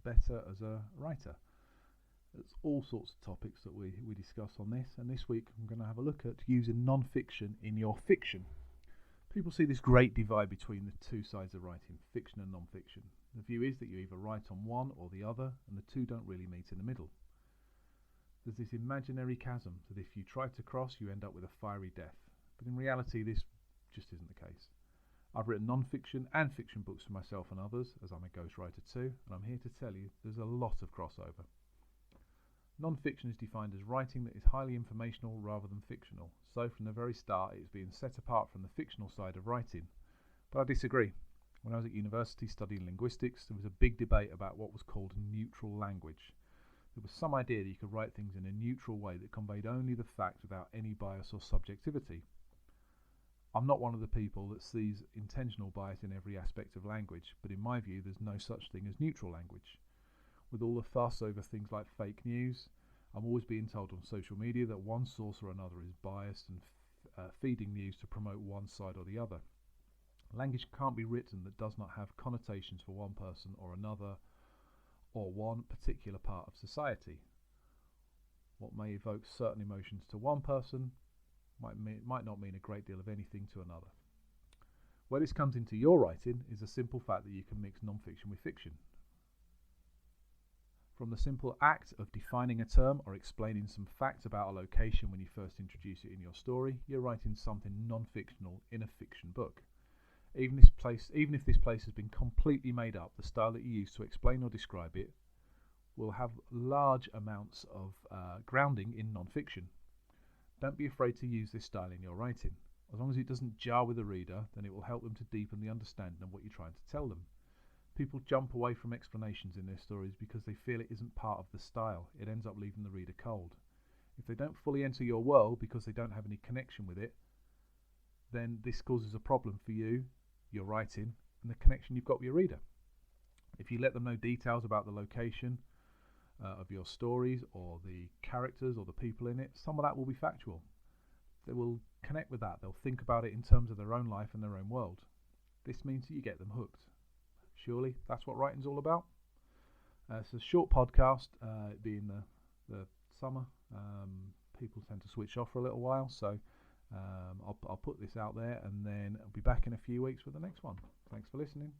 better as a writer. There's all sorts of topics that we discuss on this, and this week I'm going to have a look at using non-fiction in your fiction. People see this great divide between the two sides of writing, fiction and non-fiction. The view is that you either write on one or the other, and the two don't really meet in the middle. There's this imaginary chasm that if you try to cross, you end up with a fiery death. But in reality, this just isn't the case. I've written non-fiction and fiction books for myself and others, as I'm a ghostwriter too, and I'm here to tell you there's a lot of crossover. Non-fiction is defined as writing that is highly informational rather than fictional, so from the very start it's being set apart from the fictional side of writing. But I disagree. When I was at university studying linguistics, there was a big debate about what was called neutral language. There was some idea that you could write things in a neutral way that conveyed only the fact without any bias or subjectivity. I'm not one of the people that sees intentional bias in every aspect of language, but in my view there's no such thing as neutral language. With all the fuss over things like fake news, I'm always being told on social media that one source or another is biased and feeding news to promote one side or the other. Language can't be written that does not have connotations for one person or another, or one particular part of society. What may evoke certain emotions to one person might not mean a great deal of anything to another. Where this comes into your writing is the simple fact that you can mix non-fiction with fiction. From the simple act of defining a term or explaining some facts about a location when you first introduce it in your story, you're writing something non-fictional in a fiction book. Even if this place has been completely made up, the style that you use to explain or describe it will have large amounts of grounding in non-fiction. Don't be afraid to use this style in your writing. As long as it doesn't jar with the reader, then it will help them to deepen the understanding of what you're trying to tell them. People jump away from explanations in their stories because they feel it isn't part of the style. It ends up leaving the reader cold. If they don't fully enter your world because they don't have any connection with it, then this causes a problem for you, your writing, and the connection you've got with your reader. If you let them know details about the location of your stories or the characters or the people in it, some of that will be factual. They will connect with that. They'll think about it in terms of their own life and their own world. This means that you get them hooked. Surely that's what writing's all about. It's a short podcast, being the summer. People tend to switch off for a little while, so I'll put this out there and then I'll be back in a few weeks with the next one. Thanks for listening.